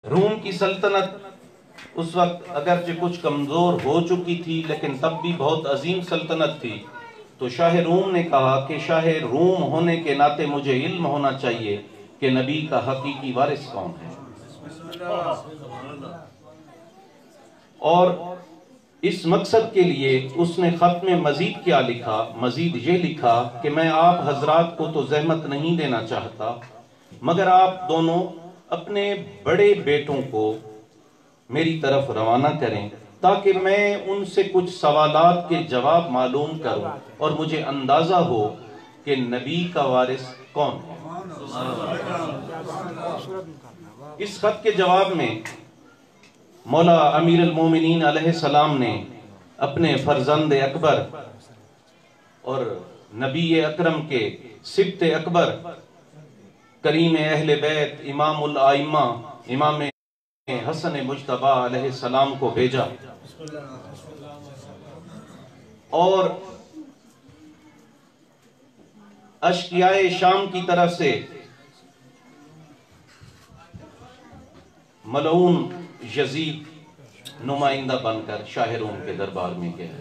روم کی سلطنت اس وقت اگرچہ کچھ کمزور ہو چکی تھی لیکن تب بھی بہت عظیم سلطنت تھی. تو شاہ روم نے کہا کہ شاہ روم ہونے کے ناطے مجھے علم ہونا چاہیے کہ نبی کا حقیقی وارث کون ہے. اور اس مقصد کے لیے اس نے خط میں مزید کیا لکھا؟ مزید یہ لکھا کہ میں آپ حضرات کو تو زحمت نہیں دینا چاہتا، مگر آپ دونوں اپنے بڑے بیٹوں کو میری طرف روانہ کریں تاکہ میں ان سے کچھ سوالات کے جواب معلوم کروں اور مجھے اندازہ ہو کہ نبی کا وارث کون ہے. اس خط کے جواب میں مولا امیر المومنین علیہ السلام نے اپنے فرزند اکبر اور نبی اکرم کے سبط اکبر، کریم اہل بیت، امام الائمہ، امام حسن مجتبی علیہ السلام کو بھیجا اور اشقیاء شام کی طرف سے ملعون یزید نمائندہ بن کر شاہ روم کے دربار میں گیا.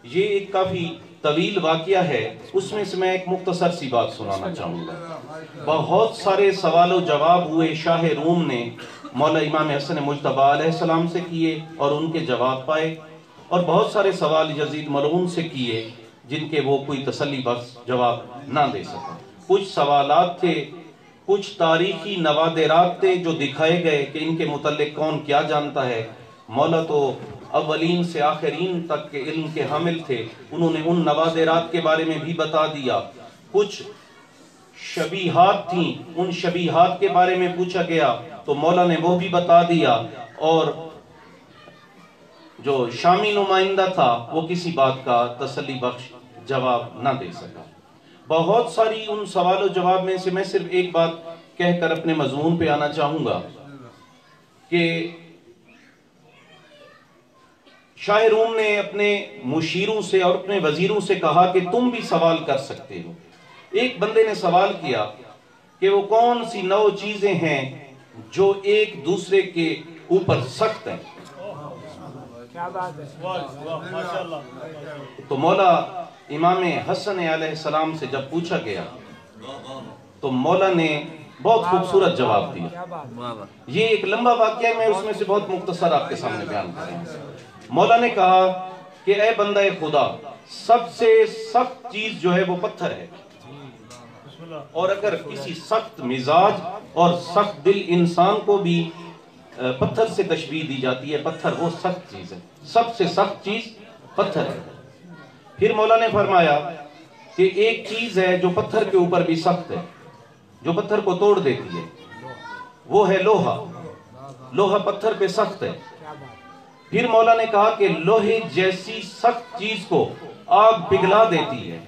یہ ایک کافی طویل واقعہ ہے، اس میں سے میں ایک مختصر سی بات سنانا چاہوں گا. بہت سارے سوال و جواب ہوئے شاہ روم نے مولا امام حسن مجتبی علیہ السلام سے کیے اور ان کے جواب پائے، اور بہت سارے سوال یزید ملعون سے کیے جن کے وہ کوئی تسلی بخش جواب نہ دے سکا. کچھ سوالات تھے، کچھ تاریخی نوادرات تھے جو دکھائے گئے کہ ان کے متعلق کون کیا جانتا ہے. مولا تو اولین سے آخرین تک کے علم کے حامل تھے، انہوں نے ان نوادرات کے بارے میں بھی بتا دیا. کچھ شبیہات تھیں، ان شبیہات کے بارے میں پوچھا گیا تو مولا نے وہ بھی بتا دیا، اور جو شامی نمائندہ تھا وہ کسی بات کا تسلی بخش جواب نہ دے سکا. بہت ساری ان سوال و جواب میں سے میں صرف ایک بات کہہ کر اپنے مضمون پہ آنا چاہوں گا کہ شاہ روم نے اپنے مشیروں سے اور اپنے وزیروں سے کہا کہ تم بھی سوال کر سکتے ہو. ایک بندے نے سوال کیا کہ وہ کون سی 9 چیزیں ہیں جو ایک دوسرے کے اوپر سخت ہیں. تو مولا امام حسن علیہ السلام سے جب پوچھا گیا تو مولا نے بہت خوبصورت جواب دیا. یہ ایک لمبا واقعہ ہے، میں اس میں سے بہت مختصر آپ کے سامنے بیان کر رہا ہوں. مولا نے کہا کہ اے بندہ خدا، سب سے سخت چیز جو ہے وہ پتھر ہے، اور اگر کسی سخت مزاج اور سخت دل انسان کو بھی پتھر سے تشبیہ دی جاتی ہے، پتھر وہ سخت چیز ہے، سب سے سخت چیز پتھر ہے. پھر مولا نے فرمایا کہ ایک چیز ہے جو پتھر کے اوپر بھی سخت ہے، جو پتھر کو توڑ دیتی ہے، وہ ہے لوہا. لوہا پتھر پہ سخت ہے. پھر مولا نے کہا کہ لوہے جیسی سخت چیز کو آگ پگھلا دیتی ہے،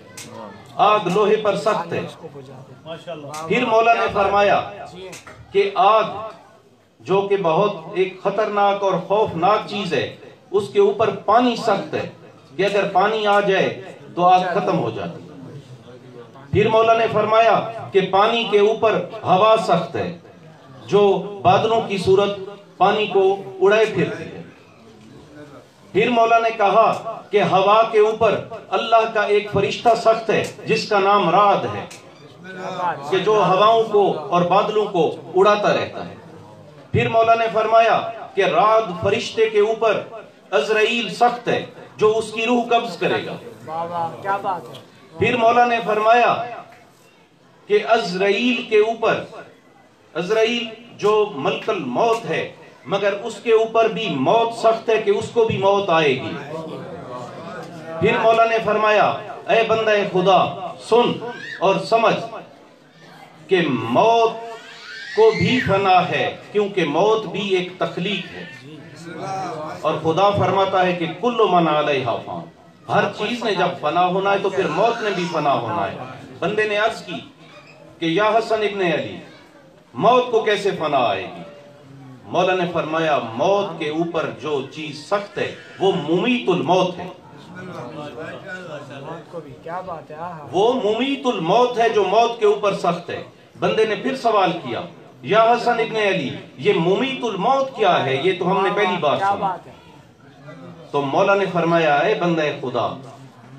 آگ لوہے پر سخت ہے. پھر مولا نے فرمایا کہ آگ جو کہ بہت ایک خطرناک اور خوفناک چیز ہے، اس کے اوپر پانی سخت ہے کہ اگر پانی آ جائے تو آگ ختم ہو جاتی ہے. پھر مولا نے فرمایا کہ پانی کے اوپر ہوا سخت ہے جو بادلوں کی صورت پانی کو اڑائے پھرتی ہے. پھر مولا نے کہا کہ ہوا کے اوپر اللہ کا ایک فرشتہ سخت ہے جس کا نام رعد ہے، کہ جو ہواؤں کو اور بادلوں کو اڑاتا رہتا ہے. پھر مولا نے فرمایا کہ رعد فرشتے کے اوپر عزرائیل سخت ہے جو اس کی روح قبض کرے گا. پھر مولا نے فرمایا کہ عزرائیل کے اوپر، عزرائیل جو ملک الموت ہے، مگر اس کے اوپر بھی موت سخت ہے کہ اس کو بھی موت آئے گی. پھر مولا نے فرمایا اے بندہ خدا، سن اور سمجھ کہ موت کو بھی فنا ہے، کیونکہ موت بھی ایک تخلیق ہے. اور خدا فرماتا ہے کہ کل من علیہا فان، ہر چیز نے جب فنا ہونا ہے تو پھر موت نے بھی فنا ہونا ہے. بندے نے عرض کی کہ یا حسن ابن علی، موت کو کیسے فنا آئے گی؟ مولا نے فرمایا موت کے اوپر جو چیز سخت ہے وہ ممیت الموت ہے. وہ ممیت الموت ہے جو موت کے اوپر سخت ہے. بندے نے پھر سوال کیا یا حسن ابن علی یہ ممیت الموت کیا ہے؟ یہ تو ہم نے پہلی بار سنا۔ تو مولا نے فرمایا اے بندہ خدا،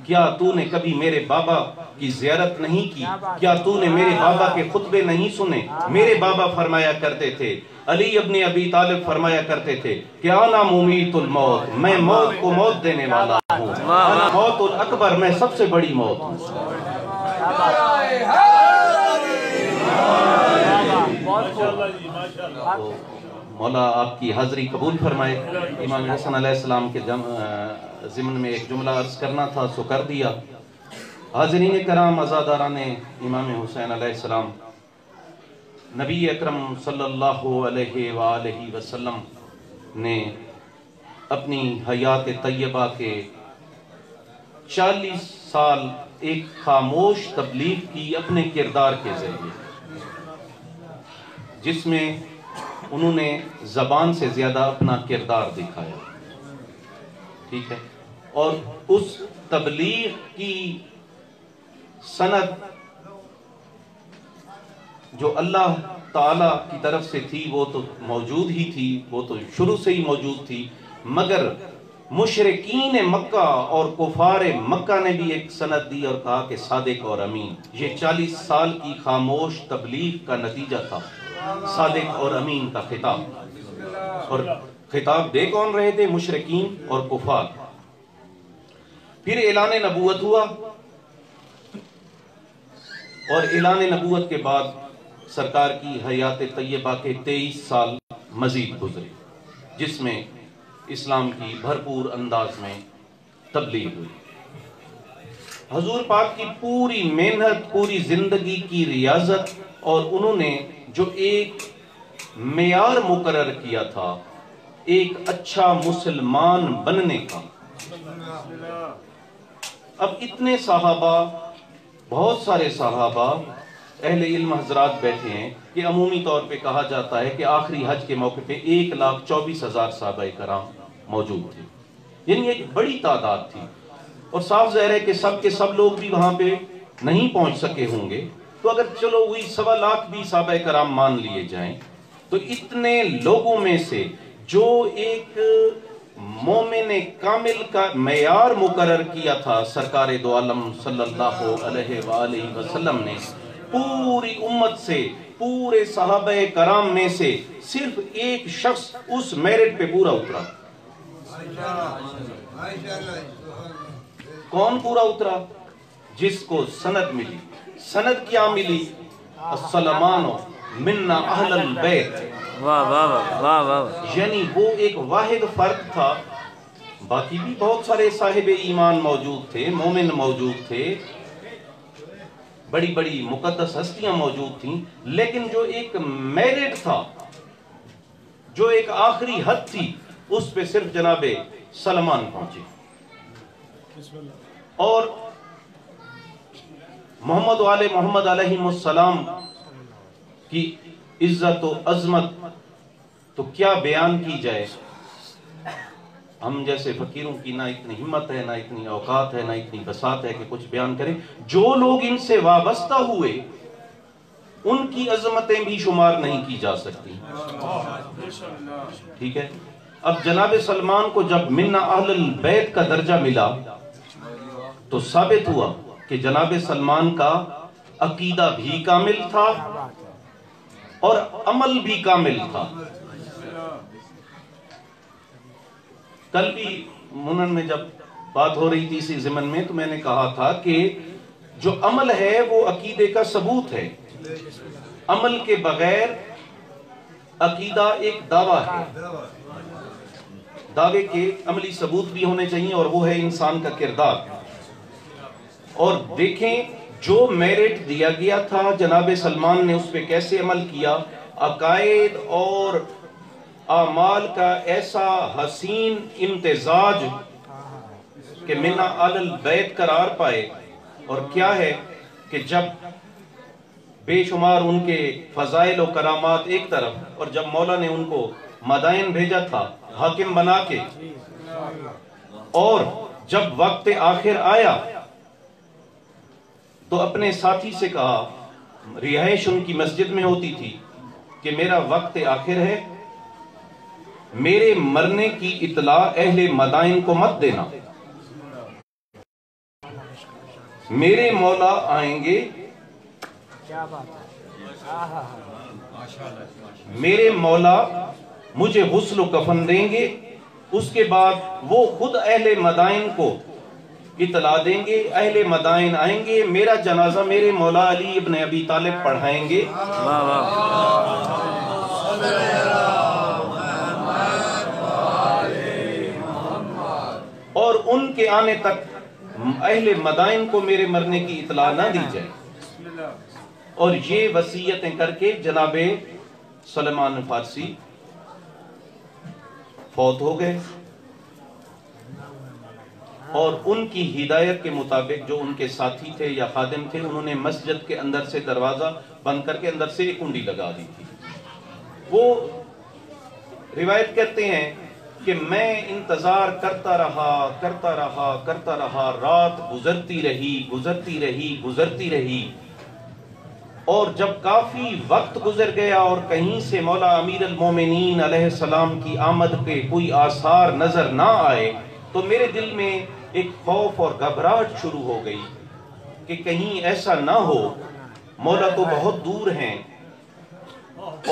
کیا تو نے کبھی میرے بابا کی زیارت نہیں کی؟ کیا تو نے میرے بابا کے خطبے نہیں سنے؟ میرے بابا فرمایا کرتے تھے، علی ابن ابی طالب فرمایا کرتے تھے کہ انا ممیت الموت، میں موت کو موت دینے والا ہوں، انا موت الاکبر، میں سب سے بڑی موت ہوں۔ مولا آپ کی حاضری قبول فرمائے۔ امام حسن علیہ السلام کے ضمن میں ایک جملہ عرض کرنا تھا سو کر دیا۔ حاضرین کرام، عزاداران امام حسین علیہ السلام، نبی اکرم صلی اللہ علیہ وآلہ وسلم نے اپنی حیات طیبہ کے 40 سال ایک خاموش تبلیغ کی اپنے کردار کے ذریعے، جس میں انہوں نے زبان سے زیادہ اپنا کردار دکھایا، ٹھیک ہے، اور اس تبلیغ کی سند جو اللہ تعالیٰ کی طرف سے تھی وہ تو موجود ہی تھی، وہ تو شروع سے ہی موجود تھی، مگر مشرکین مکہ اور کفار مکہ نے بھی ایک سند دی اور کہا کہ صادق اور امین۔ یہ 40 سال کی خاموش تبلیغ کا نتیجہ تھا، صادق اور امین کا خطاب۔ اور خطاب دے کون رہے تھے؟ مشرکین اور کفار۔ پھر اعلان نبوت ہوا، اور اعلان نبوت کے بعد سرکار کی حیات طیبہ کے 23 سال مزید گزرے، جس میں اسلام کی بھرپور انداز میں تبلیغ ہوئی۔ حضور پاک کی پوری محنت، پوری زندگی کی ریاضت، اور انہوں نے جو ایک معیار مقرر کیا تھا ایک اچھا مسلمان بننے کا۔ اب اتنے صحابہ، بہت سارے صحابہ، اہل علم حضرات بیٹھے ہیں کہ عمومی طور پہ کہا جاتا ہے کہ آخری حج کے موقع پہ 1,24,000 صحابہ کرام موجود تھے، یعنی ایک بڑی تعداد تھی، اور صاف ظاہر ہے کہ سب کے سب لوگ بھی وہاں پہ نہیں پہنچ سکے ہوں گے، تو اگر چلو وہی 1.25 بھی صحابہ کرام مان لیے جائیں، تو اتنے لوگوں میں سے جو ایک مومن کامل کا معیار مقرر کیا تھا سرکار دو عالم صلی اللہ علیہ وآلہ وسلم نے، پوری امت سے، پورے صحابہ کرام میں سے صرف ایک شخص اس میرٹ پہ پورا اترا۔ کون پورا اترا؟ جس کو سند ملی۔ سند کیا ملی؟ السلمان منا اہل البیت۔ واہ واہ واہ واہ، یعنی وہ ایک واحد فرد تھا، باقی بھی بہت سارے صاحب ایمان موجود تھے، مومن موجود تھے، بڑی بڑی مقدس ہستیاں موجود تھیں، لیکن جو ایک میرٹ تھا، جو ایک آخری حد تھی، اس پہ صرف جناب سلمان پہنچے۔ اور محمد و آل محمد علیہ السلام کی عزت و عظمت تو کیا بیان کی جائے۔ ہم جیسے فقیروں کی نہ اتنی ہمت ہے، نہ اتنی اوقات ہے، نہ اتنی بساط ہے کہ کچھ بیان کریں۔ جو لوگ ان سے وابستہ ہوئے ان کی عظمتیں بھی شمار نہیں کی جا سکتی، ٹھیک ہے۔ اب جناب سلمان کو جب من اہل البیت کا درجہ ملا تو ثابت ہوا کہ جناب سلمان کا عقیدہ بھی کامل تھا اور عمل بھی کامل تھا۔ کل بھی منن میں جب بات ہو رہی تھی اسی ضمن میں، تو میں نے کہا تھا کہ جو عمل ہے وہ عقیدے کا ثبوت ہے، عمل کے بغیر عقیدہ ایک دعویٰ ہے، دعوے کے عملی ثبوت بھی ہونے چاہیے، اور وہ ہے انسان کا کردار۔ اور دیکھیں جو میرٹ دیا گیا تھا جناب سلمان نے اس پہ کیسے عمل کیا، عقائد اور اعمال کا ایسا حسین امتزاج کہ من اہل البیت قرار پائے۔ اور کیا ہے کہ جب بے شمار ان کے فضائل و کرامات ایک طرف، اور جب مولا نے ان کو مدائن بھیجا تھا حاکم بنا کے، اور جب وقت آخر آیا تو اپنے ساتھی سے کہا، رہائش ان کی مسجد میں ہوتی تھی، کہ میرا وقت آخر ہے، میرے مرنے کی اطلاع اہل مدائن کو مت دینا، میرے مولا آئیں گے، میرے مولا مجھے غسل و کفن دیں گے، اس کے بعد وہ خود اہل مدائن کو اطلاع دیں گے، اہل مدائن آئیں گے، میرا جنازہ میرے مولا علی ابن ابی طالب پڑھائیں گے، اور ان کے آنے تک اہل مدائن کو میرے مرنے کی اطلاع نہ دی جائے۔ اور یہ وصیتیں کر کے جناب سلمان فارسی فوت ہو گئے، اور ان کی ہدایت کے مطابق جو ان کے ساتھی تھے یا خادم تھے، انہوں نے مسجد کے اندر سے دروازہ بند کر کے اندر سے ایک کنڈی لگا دی تھی۔ وہ روایت کرتے ہیں کہ میں انتظار کرتا رہا، رات گزرتی رہی، اور جب کافی وقت گزر گیا اور کہیں سے مولا امیر المومنین علیہ السلام کی آمد کے کوئی آثار نظر نہ آئے، تو میرے دل میں ایک خوف اور گھبراہٹ شروع ہو گئی کہ کہیں ایسا نہ ہو، مولا تو بہت دور ہیں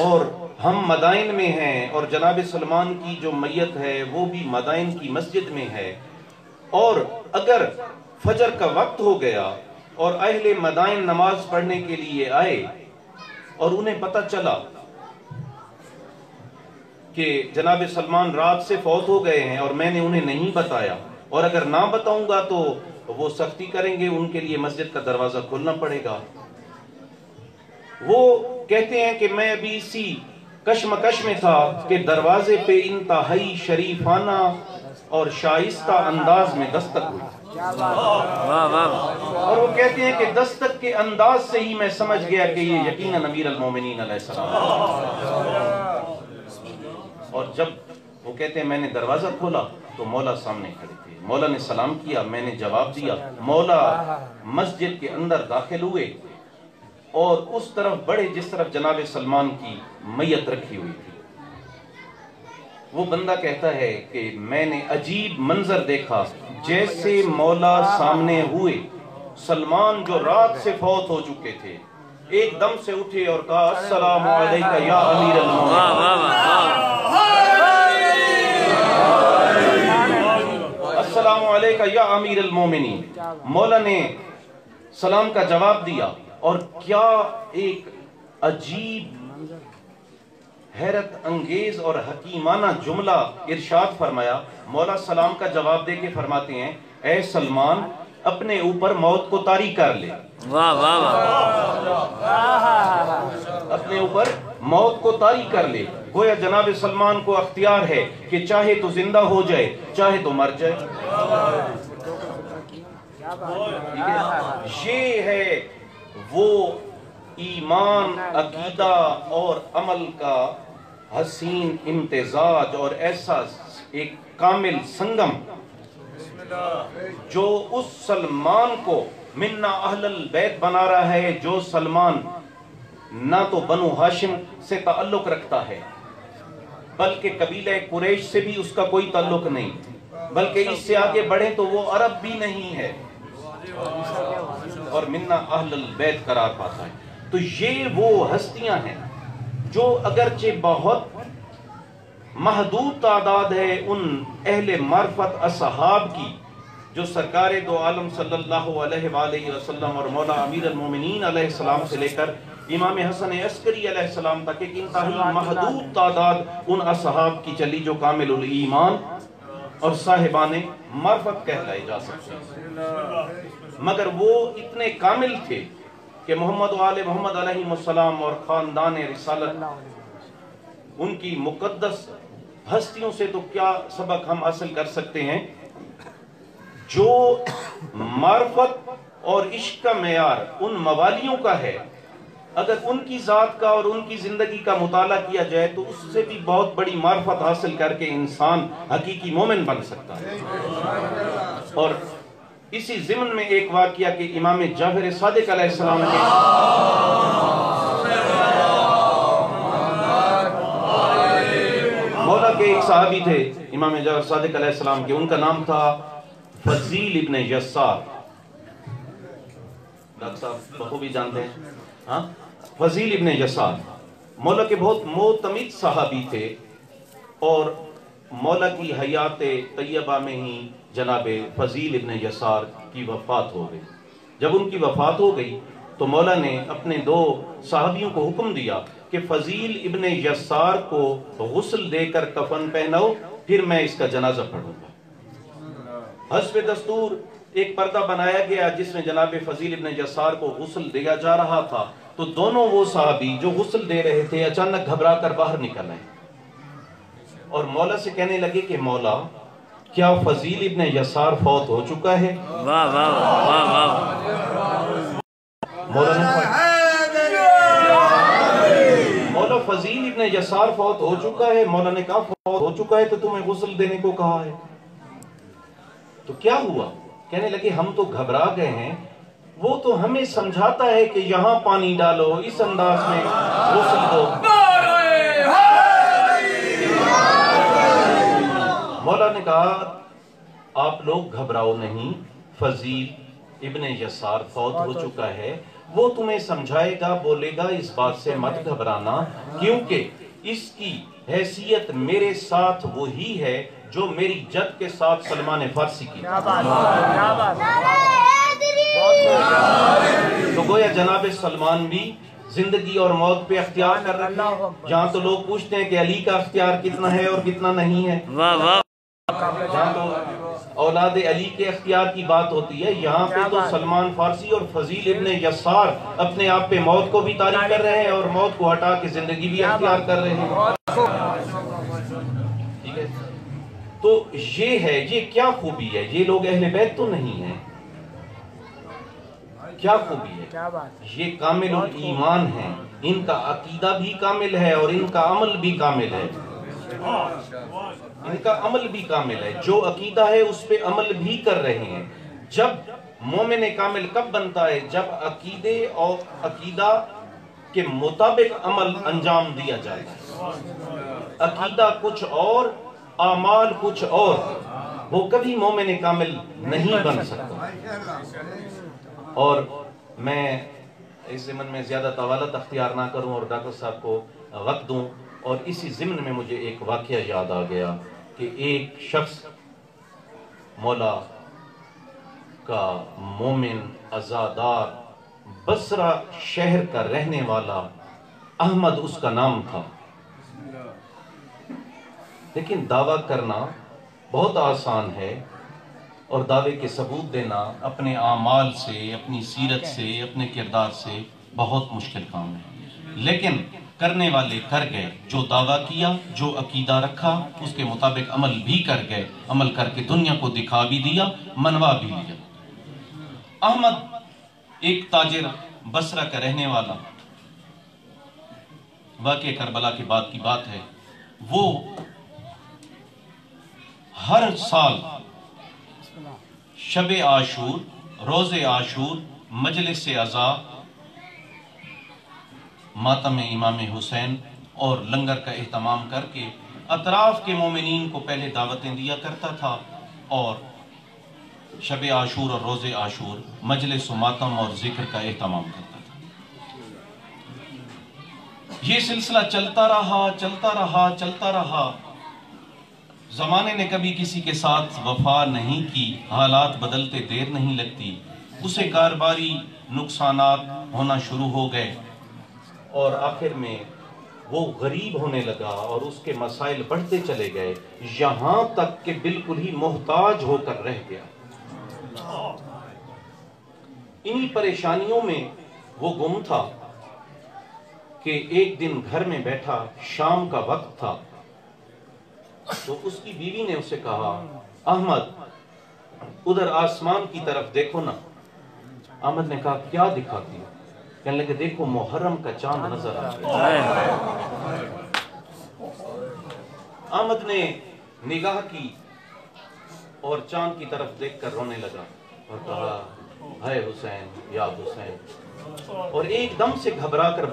اور ہم مدائن میں ہیں، اور جناب سلمان کی جو میت ہے وہ بھی مدائن کی مسجد میں ہے، اور اگر فجر کا وقت ہو گیا اور اہل مدائن نماز پڑھنے کے لیے آئے اور انہیں پتہ چلا کہ جناب سلمان رات سے فوت ہو گئے ہیں اور میں نے انہیں نہیں بتایا، اور اگر نہ بتاؤں گا تو وہ سختی کریں گے، ان کے لیے مسجد کا دروازہ کھولنا پڑے گا۔ وہ کہتے ہیں کہ میں ابھی اسی کشمکش میں تھا کہ دروازے پہ انتہائی شریفانہ اور شائستہ انداز میں دستک ہوئی، اور وہ کہتے ہیں کہ دستک کے انداز سے ہی میں سمجھ گیا کہ یہ یقیناً امیر المومنین علیہ السلام۔ اور جب وہ کہتے ہیں میں نے دروازہ کھولا تو مولا سامنے کھڑے تھے، مولا نے سلام کیا، میں نے جواب دیا، مولا مسجد کے اندر داخل ہوئے اور اس طرف بڑھے جس طرف جناب سلمان کی میت رکھی ہوئی تھی۔ وہ بندہ کہتا ہے کہ میں نے عجیب منظر دیکھا، جیسے مولا سامنے ہوئے، سلمان جو رات سے فوت ہو چکے تھے ایک دم سے اٹھے اور کہا السلام علیکہ یا امیر المومنین، السلام علیکہ یا امیر المومنین۔ مولا نے سلام کا جواب دیا، اور کیا ایک عجیب حیرت انگیز اور حکیمانہ جملہ ارشاد فرمایا۔ مولا سلام کا جواب دے کے فرماتے ہیں اے سلمان اپنے اوپر موت کو طاری کر لے، اپنے اوپر موت کو طاری کر لے۔ گویا جناب سلمان کو اختیار ہے کہ چاہے تو زندہ ہو جائے چاہے تو مر جائے۔ یہ ہے وہ ایمان، عقیدہ اور عمل کا حسین امتزاج اور ایسا ایک کامل سنگم جو اس سلمان کو منا اہل البیت بنا رہا ہے، جو سلمان نہ تو بنو ہاشم سے تعلق رکھتا ہے بلکہ قبیلہ قریش سے بھی اس کا کوئی تعلق نہیں، بلکہ اس سے آگے بڑھیں تو وہ عرب بھی نہیں ہے اور منا اہل البیت قرار پاتا ہے۔ تو یہ وہ ہستیاں ہیں جو اگرچہ بہت محدود تعداد ہے ان اہل معرفت اصحاب کی، جو سرکار دو عالم صلی اللہ علیہ وآلہ وسلم اور مولا امیر المومنین علیہ السلام سے لے کر امام حسن عسکری علیہ السلام تک ایک انتہائی محدود تعداد ان اصحاب کی چلی جو کامل الایمان اور صاحبان معرفت کہلائے جا سکتے ہیں، مگر وہ اتنے کامل تھے کہ محمد و آل محمد علیہ السلام اور خاندان رسالت ان کی مقدس ہستیوں سے تو کیا سبق ہم حاصل کر سکتے ہیں؟ جو معرفت اور عشق کا معیار ان موالیوں کا ہے، اگر ان کی ذات کا اور ان کی زندگی کا مطالعہ کیا جائے تو اس سے بھی بہت بڑی معرفت حاصل کر کے انسان حقیقی مومن بن سکتا ہے۔ اور اسی ضمن میں ایک واقعہ کہ امام جعفر صادق علیہ السلام کے مولا کے ایک صحابی تھے امام جعفر صادق علیہ السلام کے، ان کا نام تھا فضیل ابن یسار. ڈاکٹر صاحب بخوبی جانتے ہیں ہاں، فضیل ابن یسار مولا کے بہت معتمد صحابی تھے، اور مولا کی حیات طیبہ میں ہی جناب فضیل ابن یسار کی وفات ہو گئی. جب ان کی وفات ہو گئی تو مولا نے اپنے 2 صحابیوں کو حکم دیا کہ فضیل ابن یسار کو غسل دے کر کفن پہناؤ، پھر میں اس کا جنازہ پڑھوں گا. حسب دستور ایک پردہ بنایا گیا جس میں جناب فضیل ابن یسار کو غسل دیا جا رہا تھا، تو دونوں وہ صحابی جو غسل دے رہے تھے اچانک گھبرا کر باہر نکل آئے اور مولا سے کہنے لگے کہ مولا کیا فضیل ابن یسار فوت ہو چکا ہے؟ واہ واہ واہ واہ. مولا فضیل ابن یسار فوت ہو چکا ہے. مولا نے کہا فوت ہو چکا ہے تو تمہیں غسل دینے کو کہا ہے، تو کیا ہوا؟ کہنے لگے ہم تو گھبرا گئے ہیں، وہ تو ہمیں سمجھاتا ہے کہ یہاں پانی ڈالو، اس انداز میں غسل دو. مولا نے کہا آپ لوگ گھبراؤ نہیں، فضیل ابن یسار فوت ہو چکا ہے، وہ تمہیں سمجھائے گا، بولے گا، اس بات سے مت گھبرانا، کیونکہ اس کی حیثیت میرے ساتھ وہی ہے جو میری جد کے ساتھ سلمان فارسی کی. تو گویا جناب سلمان بھی زندگی اور موت پہ اختیار کر رہے ہیں. جہاں تو لوگ پوچھتے ہیں کہ علی کا اختیار کتنا ہے اور کتنا نہیں ہے، واہ واہ. جہاں تو اولاد علی کے اختیار کی بات ہوتی ہے، یہاں پہ تو سلمان فارسی اور فضیل ابن یسار اپنے آپ پہ موت کو بھی طاری کر رہے ہیں اور موت کو ہٹا کے زندگی بھی اختیار کر رہے ہیں. ٹھیک ہے، تو یہ ہے، یہ کیا خوبی ہے؟ یہ لوگ اہل بیت تو نہیں ہیں. کیا خوبی ہے؟ یہ کامل ایمان ہیں، ان کا عقیدہ بھی کامل ہے اور ان کا عمل بھی کامل ہے. ان کا عمل بھی کامل ہے، جو عقیدہ ہے اس پہ عمل بھی کر رہے ہیں. جب مومن کامل کب بنتا ہے؟ جب عقیدے اور عقیدہ کے مطابق عمل انجام دیا جاتا ہے. عقیدہ کچھ اور، اعمال کچھ اور، وہ کبھی مومن کامل نہیں بن سکتا. اور میں اس ضمن میں زیادہ طوالت اختیار نہ کروں اور ڈاکٹر صاحب کو وقت دوں، اور اسی ضمن میں مجھے ایک واقعہ یاد آ گیا کہ ایک شخص مولا کا مومن عزادار بصرہ شہر کا رہنے والا احمد اس کا نام تھا. لیکن دعویٰ کرنا بہت آسان ہے اور دعوے کے ثبوت دینا اپنے اعمال سے، اپنی سیرت سے، اپنے کردار سے بہت مشکل کام ہے. لیکن کرنے والے کر گئے، جو دعویٰ کیا، جو عقیدہ رکھا، اس کے مطابق عمل بھی کر گئے، عمل کر کے دنیا کو دکھا بھی دیا، منوا بھی لیا. احمد ایک تاجر بصرہ کا رہنے والا، واقع کربلا کے بعد کی بات ہے، وہ ہر سال شب عاشور، روز عاشور، مجلس عزا، ماتم امام حسین اور لنگر کا اہتمام کر کے اطراف کے مومنین کو پہلے دعوتیں دیا کرتا تھا، اور شب عاشور اور روز عاشور مجلس و ماتم اور ذکر کا اہتمام کرتا تھا. یہ سلسلہ چلتا رہا. زمانے نے کبھی کسی کے ساتھ وفا نہیں کی، حالات بدلتے دیر نہیں لگتی، اسے کاروباری نقصانات ہونا شروع ہو گئے اور آخر میں وہ غریب ہونے لگا اور اس کے مسائل بڑھتے چلے گئے، یہاں تک کہ بالکل ہی محتاج ہو کر رہ گیا. انہی پریشانیوں میں وہ گم تھا کہ ایک دن گھر میں بیٹھا، شام کا وقت تھا، تو اس کی بیوی نے اسے کہا احمد ادھر آسمان کی طرف دیکھو نا. احمد نے کہا کیا دکھاتی ہو؟ کہنے لگے دیکھو محرم کا چاند نظر آ رہا ہے. احمد نے نگاہ کی اور چاند کی طرف دیکھ کر رونے لگا اور کہا اے حسین یا حسین، اور ایک دم سے گھبرا کر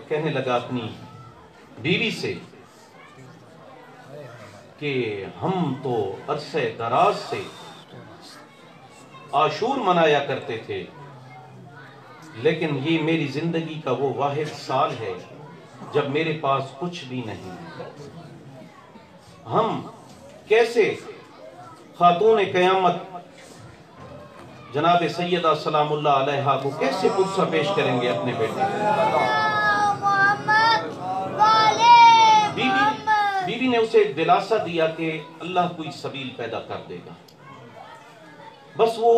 کہنے لگا اپنی بیوی سے کہ ہم تو عرصے دراز سے عاشور منایا کرتے تھے، لیکن یہ میری زندگی کا وہ واحد سال ہے جب میرے پاس کچھ بھی نہیں۔ ہم کیسے خاتون قیامت جناب سیدہ سلام اللہ علیہا کو کیسے پرسہ پیش کریں گے اپنے بیٹے؟ بیوی نے اسے دلاسا دیا کہ اللہ کوئی سبیل پیدا کر دے گا۔ بس وہ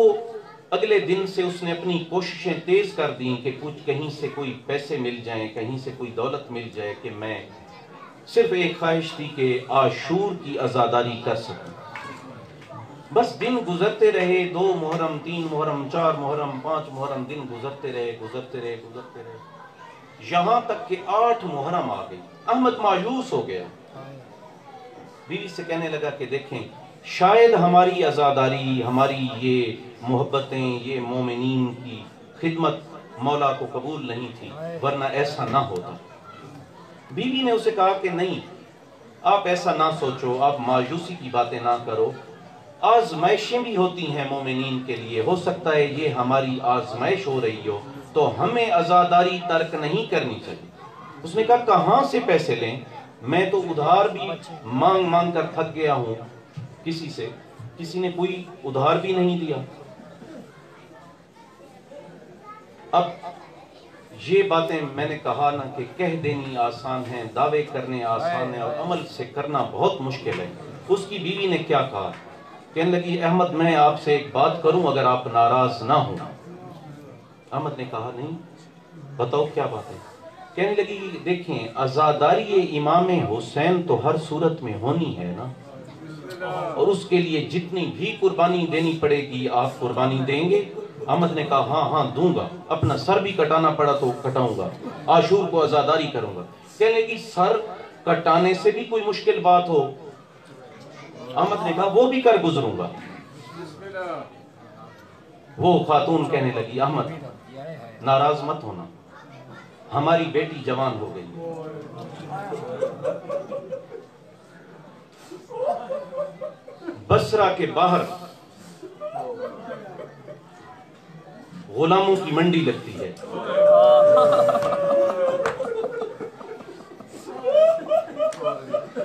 اگلے دن سے اس نے اپنی کوششیں تیز کر دیں کہ کچھ کہیں سے کوئی پیسے مل جائیں، کہیں سے کوئی دولت مل جائے کہ میں صرف ایک خواہش تھی کہ عاشور کی عزاداری کر سکوں۔ بس دن گزرتے رہے، 2 محرم، 3 محرم، 4 محرم، 5 محرم، دن گزرتے رہے، یہاں تک کہ 8 محرم آ گئی۔ احمد مایوس ہو گیا، بیوی سے کہنے لگا کہ دیکھیں شاید ہماری عزاداری، ہماری یہ محبتیں، یہ مومنین کی خدمت مولا کو قبول نہیں تھی، ورنہ ایسا نہ ہوتا۔ بیوی نے اسے کہا کہ نہیں، آپ ایسا نہ سوچو، آپ مایوسی کی باتیں نہ کرو، آزمائشیں بھی ہوتی ہیں مومنین کے لیے، ہو سکتا ہے یہ ہماری آزمائش ہو رہی ہو تو ہمیں عزاداری ترک نہیں کرنی چاہیے۔ اس نے کہا کہاں سے پیسے لیں، میں تو ادھار بھی مانگ مانگ کر تھک گیا ہوں، کسی نے کوئی ادھار بھی نہیں دیا۔ اب یہ باتیں میں نے کہا نا کہ کہہ دینی آسان ہیں، دعوے کرنے آسان ہیں، اور عمل سے کرنا بہت مشکل ہے۔ اس کی بیوی نے کیا کہا، کہنے لگی احمد میں آپ سے ایک بات کروں اگر آپ ناراض نہ ہوں۔ احمد نے کہا نہیں، بتاؤ کیا بات ہے۔ کہنے لگی دیکھیں عزاداری امام حسین تو ہر صورت میں ہونی ہے نا، اور اس کے لیے جتنی بھی قربانی دینی پڑے گی آپ قربانی دیں گے؟ احمد نے کہا ہاں ہاں دوں گا، اپنا سر بھی کٹانا پڑا تو کٹاؤں گا، عاشور کو عزاداری کروں گا۔ کہنے لگی سر کٹانے سے بھی کوئی مشکل بات ہو؟ احمد نے کہا وہ بھی کر گزروں گا۔ وہ خاتون کہنے لگی احمد ناراض مت ہونا، ہماری بیٹی جوان ہو گئی، بصرہ کے باہر غلاموں کی منڈی لگتی ہے،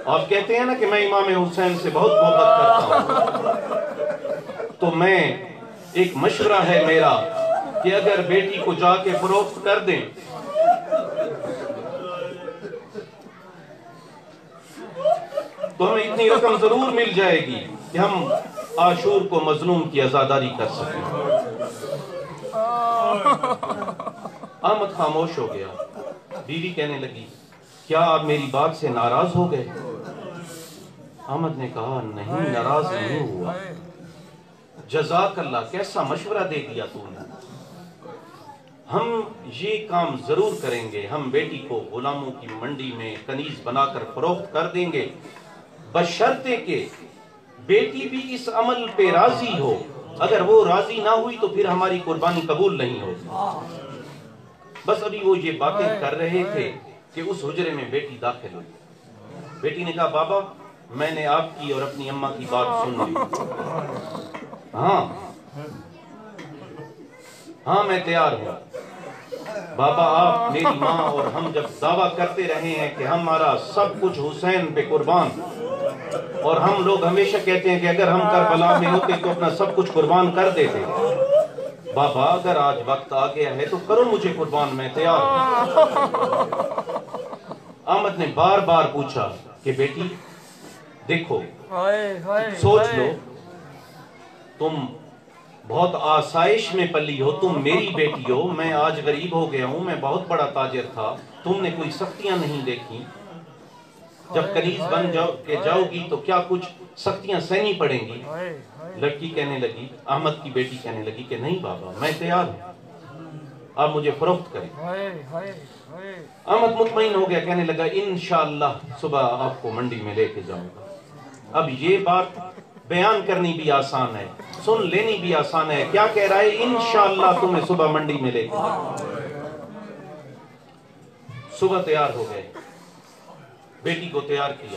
آپ کہتے ہیں نا کہ میں امام حسین سے بہت محبت کرتا ہوں، تو میں ایک مشورہ ہے میرا کہ اگر بیٹی کو جا کے فروخت کر دیں تو ہمیں اتنی رقم ضرور مل جائے گی کہ ہم عاشور کو مظلوم کی عزاداری کر سکیں۔ احمد خاموش ہو گیا، بیوی کہنے لگی کیا آپ میری بات سے ناراض ہو گئے؟ احمد نے کہا نہیں ناراض نہیں ہوا، جزاک اللہ، کیسا مشورہ دے دیا تو نے، ہم یہ کام ضرور کریں گے، ہم بیٹی کو غلاموں کی منڈی میں کنیز بنا کر فروخت کر دیں گے، بشرطے کہ بیٹی بھی اس عمل پہ راضی ہو، اگر وہ راضی نہ ہوئی تو پھر ہماری قربانی قبول نہیں ہوگی۔ بس ابھی وہ یہ باتیں کر رہے تھے کہ اس حجرے میں بیٹی داخل ہوئی۔ بیٹی نے کہا بابا میں نے آپ کی اور اپنی اماں کی بات سن لی، ہاں میں تیار ہوں بابا، آپ میری ماں اور ہم جب دعویٰ کرتے رہے ہیں کہ ہمارا سب کچھ حسین پہ قربان، اور ہم لوگ ہمیشہ کہتے ہیں کہ اگر ہم کربلا میں ہوتے تو اپنا سب کچھ قربان کر دیتے، بابا اگر آج وقت آ گیا ہے تو کرو مجھے قربان، میں تیار ہوں۔ احمد نے بار بار پوچھا کہ بیٹی دیکھو سوچ لو، تم بہت آسائش میں پلی ہو، تم میری بیٹی ہو، میں آج غریب ہو گیا ہوں، میں بہت بڑا تاجر تھا، تم نے کوئی سختیاں نہیں دیکھی، جب کنیز بن جاؤ گی تو کیا کچھ سختیاں سہنی پڑیں گی؟ لڑکی کہنے لگی، احمد کی بیٹی کہنے لگی کہ نہیں بابا میں تیار ہوں، آپ مجھے فروخت کریں۔ احمد مطمئن ہو گیا، کہنے لگا انشاءاللہ صبح آپ کو منڈی میں لے کے جاؤں گا۔ اب یہ بات بیان کرنی بھی آسان ہے، سن لینی بھی آسان ہے، کیا کہہ رہا ہے انشاءاللہ تمہیں صبح منڈی میں لے کے جاؤں گا۔ صبح تیار ہو گئے، بیٹی کو تیار کیا،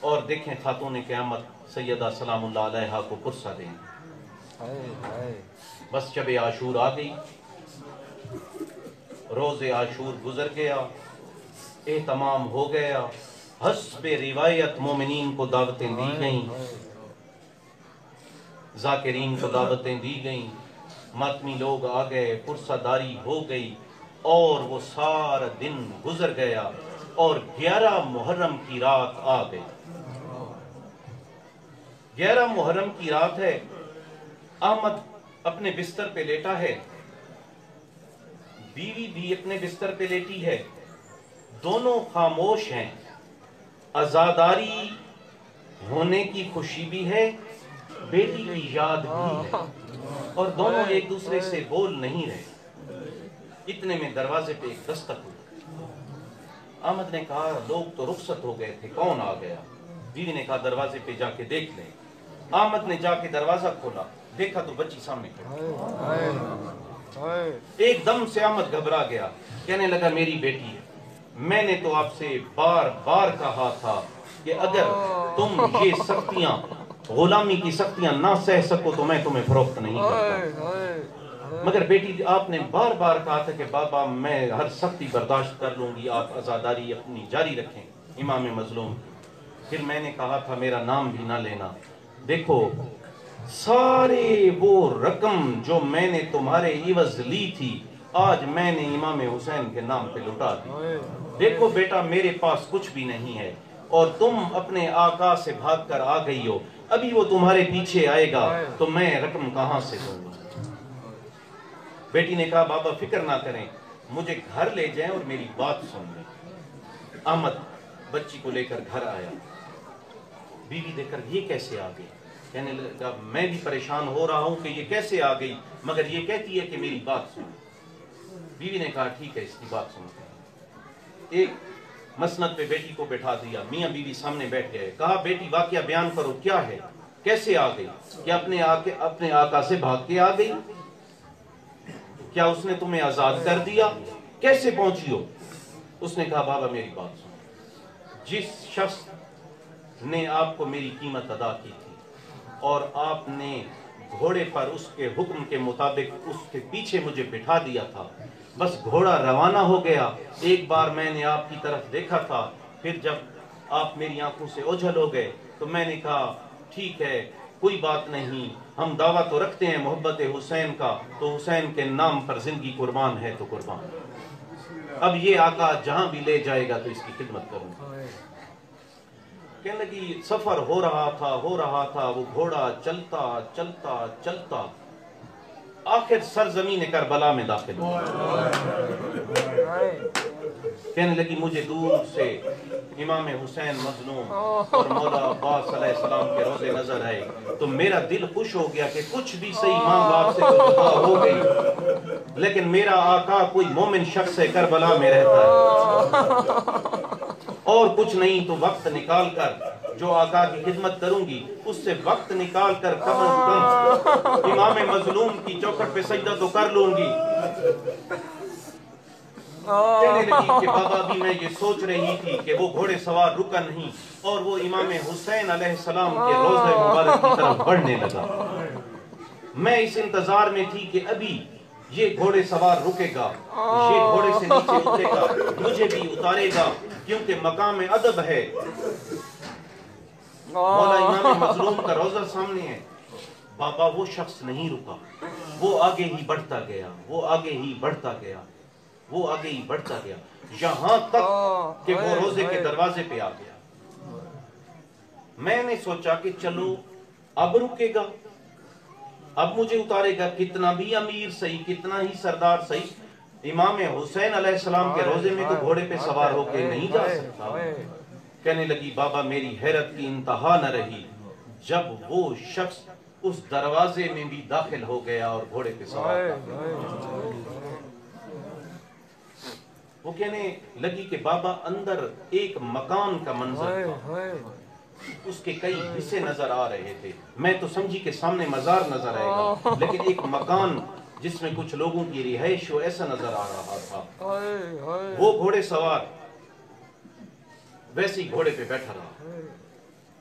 اور دیکھیں خاتون قیامت سیدہ سلام اللہ علیہا کو پرسہ دیں. بس شب عاشور آ گئی، روز عاشور گزر گیا، اہتمام ہو گیا، حسب روایت مومنین کو دعوتیں دی گئیں، ذاکرین کو دعوتیں دی گئیں، ماتمی لوگ آ گئے، پرسہ داری ہو گئی، اور وہ سارا دن گزر گیا اور 11 محرم کی رات آ گئی. 11 محرم کی رات ہے. احمد اپنے بستر پہ لیٹا ہے، بیوی بھی اپنے بستر پہ لیٹی ہے، دونوں خاموش ہیں. عزاداری ہونے کی خوشی بھی ہے، بیٹی کی یاد بھی ہے، اور دونوں ایک دوسرے سے بول نہیں رہے. اتنے میں دروازے پہ ایک دستک ہوئی. احمد نے کہا لوگ تو رخصت ہو گئے تھے، کون آ گیا؟ بیوی نے کہا دروازے پہ جا کے دیکھ لیں. احمد نے جا کے دروازہ کھولا، دیکھا تو بچی سامنے کھڑی. ایک دم سے احمد گھبرا گیا، کہنے لگا میری بیٹی ہے. میں نے تو آپ سے بار بار کہا تھا کہ اگر تم یہ سختیاں، غلامی کی سختیاں نہ سہ سکو تو میں تمہیں فروخت نہیں کرتا. مگر بیٹی آپ نے بار بار کہا تھا کہ بابا میں ہر سختی برداشت کر لوں گی، آپ عزاداری اپنی جاری رکھیں امام مظلوم. پھر میں نے کہا تھا میرا نام بھی نہ لینا. دیکھو سارے وہ رقم جو میں نے تمہارے عوض لی تھی آج میں نے امام حسین کے نام پہ لٹا دی. دیکھو بیٹا میرے پاس کچھ بھی نہیں ہے اور تم اپنے آقا سے بھاگ کر آ گئی ہو، ابھی وہ تمہارے پیچھے آئے گا تو میں رقم کہاں سے دوں گا؟ بیٹی نے کہا بابا فکر نہ کریں، مجھے گھر لے جائیں اور میری بات سن لیں. احمد بچی کو لے کر گھر آیا. بیوی دیکھ کر یہ کیسے آ گئی؟ کہنے لگا میں بھی پریشان ہو رہا ہوں کہ یہ کیسے آ گئی، مگر یہ کہتی ہے کہ میری بات سن. بیوی نے کہا ٹھیک ہے اس کی بات سنتے ہیں. ایک مسند پہ بیٹی کو بٹھا دیا، میاں بیوی سامنے بیٹھ گئے. کہا بیٹی واقعہ بیان کرو، کیا ہے، کیسے آ گئی؟ کیا اپنے آقا سے بھاگ کے آ گئی؟ کیا اس نے تمہیں آزاد کر دیا؟ کیسے پہنچی ہو؟ اس نے کہا بابا میری بات سن، جس شخص نے آپ کو میری قیمت ادا کی تھی اور آپ نے گھوڑے پر اس کے حکم کے مطابق اس کے پیچھے مجھے بٹھا دیا تھا، بس گھوڑا روانہ ہو گیا. ایک بار میں نے آپ کی طرف دیکھا تھا، پھر جب آپ میری آنکھوں سے اوجھل ہو گئے تو میں نے کہا ٹھیک ہے کوئی بات نہیں، ہم دعویٰ تو رکھتے ہیں محبت حسین کا، تو حسین کے نام پر زندگی قربان ہے تو قربان. اب یہ آقا جہاں بھی لے جائے گا تو اس کی خدمت کروں گا. کہنے لگی سفر ہو رہا تھا، وہ گھوڑا چلتا چلتا چلتا آخر سرزمین کربلا میں داخل ہوا. کہنے لگی مجھے دور سے امام حسین مظلوم اور مولا عباس علیہ السلام کے روضے نظر آئے تو میرا دل خوش ہو گیا کہ کچھ بھی صحیح ماں باپ سے تو جدا ہو گئی، لیکن میرا آقا کوئی مومن شخص ہے، کربلا میں رہتا ہے، اور کچھ نہیں تو وقت نکال کر جو آقا کی خدمت کروں گی اس سے وقت نکال کر کم از کم امام مظلوم کی چوکھٹ پہ سجدہ تو کر لوں گی. کہنے لگی کہ بابا بھی میں یہ سوچ رہی تھی کہ وہ گھوڑے سوار رکا نہیں اور وہ امام حسین علیہ السلام کے روضہ مبارک کی طرف بڑھنے لگا. میں اس انتظار میں تھی کہ ابھی یہ گھوڑے سوار رکے گا، یہ گھوڑے سے نیچے اترے گا، مجھے بھی اتارے گا، کیونکہ مقام ادب ہے. مولا امام مظلوم کا روضہ سامنے ہے. بابا وہ شخص نہیں رکا، وہ آگے ہی بڑھتا گیا، وہ آگے ہی بڑھتا گیا، وہ آگے ہی بڑھتا گیا، یہاں تک کہ وہ روضے کے دروازے پہ آ گیا. میں نے سوچا کہ چلو اب رکے گا، اب مجھے اتارے گا. کتنا بھی امیر صحیح، کتنا ہی سردار صحیح، امام حسین علیہ السلام کے روضے میں تو گھوڑے پہ سوار ہو کے نہیں جا سکتا. کہنے لگی بابا میری حیرت کی انتہا نہ رہی جب وہ شخص اس دروازے میں بھی داخل ہو گیا اور گھوڑے پہ سوار تھا. وہ کہنے لگی کہ بابا اندر ایک مکان کا منظر تھا، اس کے کئی حصے نظر آ رہے تھے. میں تو سمجھی کہ سامنے مزار نظر آئے گا، لیکن ایک مکان جس میں کچھ لوگوں کی رہائش ہو ایسا نظر آ رہا تھا. وہ گھوڑے سوار ویسے ہی گھوڑے پہ بیٹھا رہا.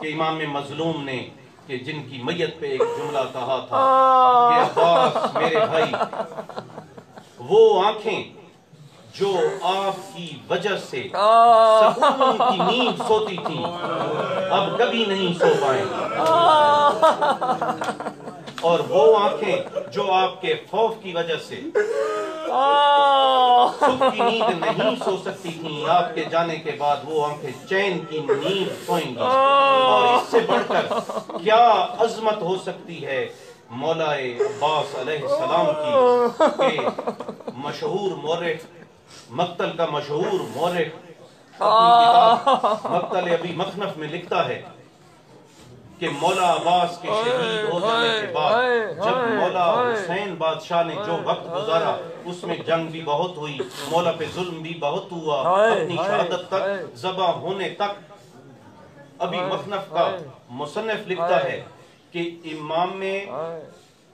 کہ امام مظلوم نے کہ جن کی میت پہ ایک جملہ کہا تھا کہ عباس میرے بھائی، وہ آنکھیں جو آپ کی وجہ سے سکون کی نیند سوتی تھیں اب کبھی نہیں سو پائیں، اور وہ آنکھیں جو آپ کے خوف کی وجہ سے صبح کی نیند نہیں سو سکتی تھیں، آپ کے جانے کے بعد وہ آنکھیں چین کی نیند سوئیں گی۔ اور اس سے بڑھ کر کیا عظمت ہو سکتی ہے مولا عباس علیہ السلام کی کہ مشہور مورخ، مقتل کا مشہور مورخ اپنی کتاب مقتل ابی مخنف میں لکھتا ہے کہ مولا عباس کے شہید ہو جانے کے بعد جب مولا حسین بادشاہ نے جو وقت گزارا اس میں جنگ بھی بہت ہوئی، مولا پہ ظلم بھی بہت ہوا، اپنی شہادت تک ذبح ہونے تک ابی مخنف کا مصنف لکھتا ہے کہ امام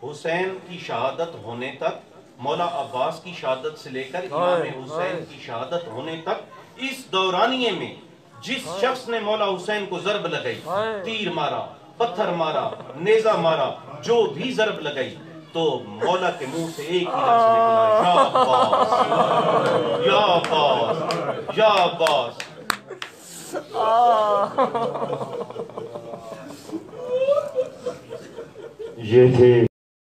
حسین کی شہادت ہونے تک، مولا عباس کی شہادت سے لے کر امام حسین کی شہادت ہونے تک، اس دورانیے میں جس شخص نے مولا حسین کو ضرب لگائی، تیر مارا، پتھر مارا، نیزہ مارا، جو بھی ضرب لگائی، تو مولا کے منہ سے ایک ہی لفظ نکلا، یا عباس، یا عباس، یا عباس۔ یہ تھے